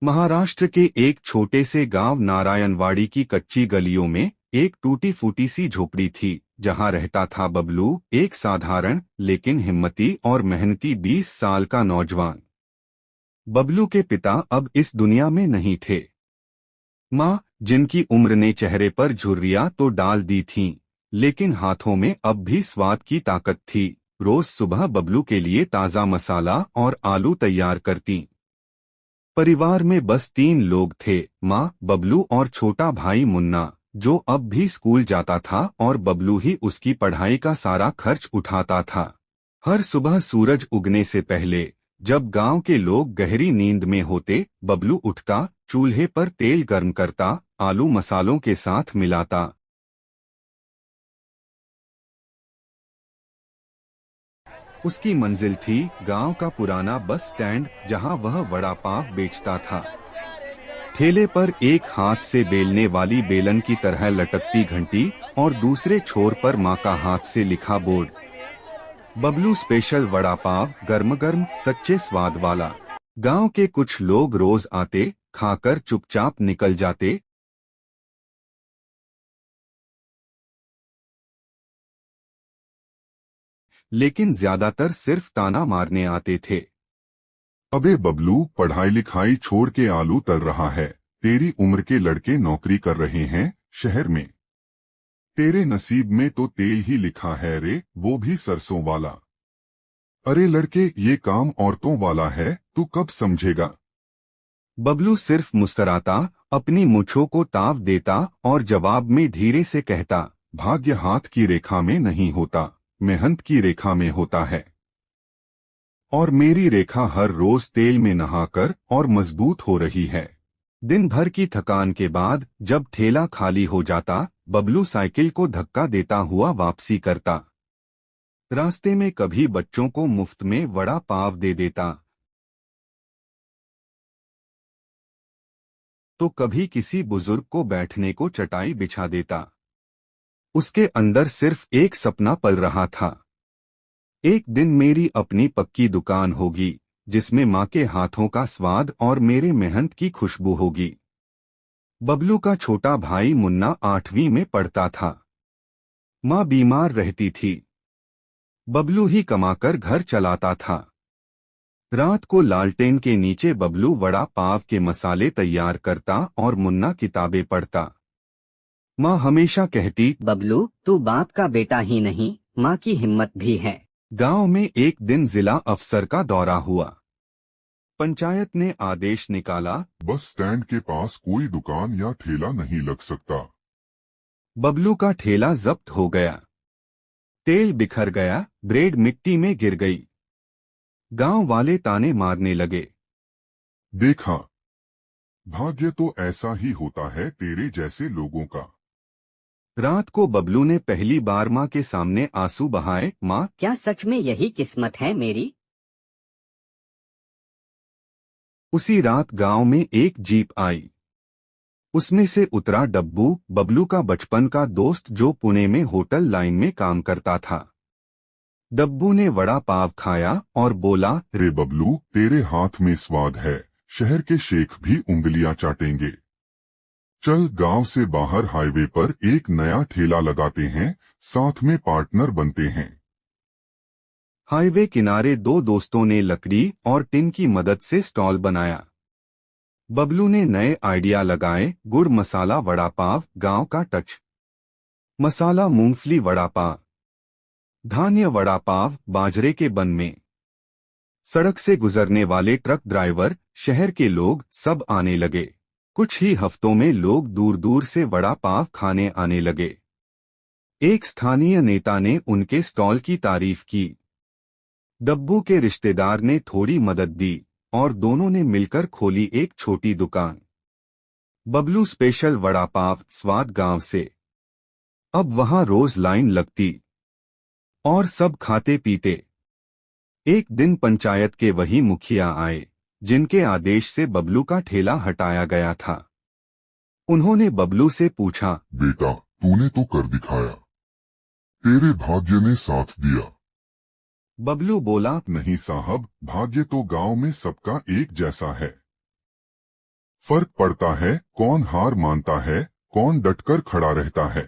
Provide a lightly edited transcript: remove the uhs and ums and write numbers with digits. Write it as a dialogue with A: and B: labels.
A: महाराष्ट्र के एक छोटे से गांव नारायणवाड़ी की कच्ची गलियों में एक टूटी फूटी सी झोपड़ी थी, जहां रहता था बबलू, एक साधारण लेकिन हिम्मती और मेहनती 20 साल का नौजवान। बबलू के पिता अब इस दुनिया में नहीं थे। माँ, जिनकी उम्र ने चेहरे पर झुर्रियां तो डाल दी थीं, लेकिन हाथों में अब भी स्वाद की ताकत थी। रोज सुबह बबलू के लिए ताज़ा मसाला और आलू तैयार करती। परिवार में बस 3 लोग थे, माँ, बबलू और छोटा भाई मुन्ना, जो अब भी स्कूल जाता था और बबलू ही उसकी पढ़ाई का सारा खर्च उठाता था। हर सुबह सूरज उगने से पहले, जब गांव के लोग गहरी नींद में होते, बबलू उठता, चूल्हे पर तेल गर्म करता, आलू मसालों के साथ मिलाता। उसकी मंजिल थी गांव का पुराना बस स्टैंड, जहां वह वड़ा पाव बेचता था। ठेले पर एक हाथ से बेलने वाली बेलन की तरह लटकती घंटी और दूसरे छोर पर माँ का हाथ से लिखा बोर्ड। बबलू स्पेशल वड़ा पाव, गर्म गर्म, सच्चे स्वाद वाला। गांव के कुछ लोग रोज आते, खाकर चुपचाप निकल जाते। लेकिन ज्यादातर सिर्फ ताना मारने आते थे।
B: अबे बबलू, पढ़ाई लिखाई छोड़ के आलू तल रहा है। तेरी उम्र के लड़के नौकरी कर रहे हैं शहर में। तेरे नसीब में तो तेल ही लिखा है रे, वो भी सरसों वाला। अरे लड़के, ये काम औरतों वाला है, तू कब समझेगा।
A: बबलू सिर्फ मुस्कुराता, अपनी मूंछों को ताव देता और जवाब में धीरे से कहता,
B: भाग्य हाथ की रेखा में नहीं होता, मेहनत की रेखा में होता है। और मेरी रेखा हर रोज तेल में नहाकर और मजबूत हो रही है।
A: दिन भर की थकान के बाद जब ठेला खाली हो जाता, बबलू साइकिल को धक्का देता हुआ वापसी करता। रास्ते में कभी बच्चों को मुफ्त में वड़ा पाव दे देता, तो कभी किसी बुजुर्ग को बैठने को चटाई बिछा देता। उसके अंदर सिर्फ एक सपना पल रहा था। एक दिन मेरी अपनी पक्की दुकान होगी, जिसमें माँ के हाथों का स्वाद और मेरे मेहनत की खुशबू होगी। बबलू का छोटा भाई मुन्ना 8वीं में पढ़ता था। माँ बीमार रहती थी। बबलू ही कमाकर घर चलाता था। रात को लालटेन के नीचे बबलू वड़ा पाव के मसाले तैयार करता और मुन्ना किताबें पढ़ता। माँ हमेशा कहती,
C: बबलू, तू बाप का बेटा ही नहीं, माँ की हिम्मत भी है।
A: गांव में एक दिन जिला अफसर का दौरा हुआ। पंचायत ने आदेश निकाला,
B: बस स्टैंड के पास कोई दुकान या ठेला नहीं लग सकता।
A: बबलू का ठेला जब्त हो गया। तेल बिखर गया, ब्रेड मिट्टी में गिर गई। गांव वाले ताने मारने लगे।
B: देखा, भाग्य तो ऐसा ही होता है तेरे जैसे लोगों का।
A: रात को बबलू ने पहली बार माँ के सामने आंसू बहाए। माँ,
C: क्या सच में यही किस्मत है मेरी?
A: उसी रात गांव में एक जीप आई। उसमें से उतरा डब्बू, बबलू का बचपन का दोस्त, जो पुणे में होटल लाइन में काम करता था। डब्बू ने वड़ा पाव खाया और बोला,
B: रे बबलू, तेरे हाथ में स्वाद है, शहर के शेख भी उंगलियां चाटेंगे। चल, गांव से बाहर हाईवे पर एक नया ठेला लगाते हैं, साथ में पार्टनर बनते हैं।
A: हाईवे किनारे 2 दोस्तों ने लकड़ी और टिन की मदद से स्टॉल बनाया। बबलू ने नए आइडिया लगाए, गुड़ मसाला वड़ा पाव, गांव का टच। मसाला मूंगफली वड़ा पाव, धान्य वड़ा पाव, बाजरे के बन में। सड़क से गुजरने वाले ट्रक ड्राइवर, शहर के लोग सब आने लगे। कुछ ही हफ्तों में लोग दूर दूर से वड़ा पाव खाने आने लगे। एक स्थानीय नेता ने उनके स्टॉल की तारीफ की। डब्बू के रिश्तेदार ने थोड़ी मदद दी और दोनों ने मिलकर खोली एक छोटी दुकान। बबलू स्पेशल वड़ा पाव, स्वाद गांव से। अब वहां रोज लाइन लगती और सब खाते पीते। एक दिन पंचायत के वही मुखिया आए, जिनके आदेश से बबलू का ठेला हटाया गया था। उन्होंने बबलू से पूछा,
B: बेटा, तूने तो कर दिखाया, तेरे भाग्य ने साथ दिया।
A: बबलू बोला,
B: नहीं साहब, भाग्य तो गांव में सबका एक जैसा है। फर्क पड़ता है कौन हार मानता है, कौन डटकर खड़ा रहता है।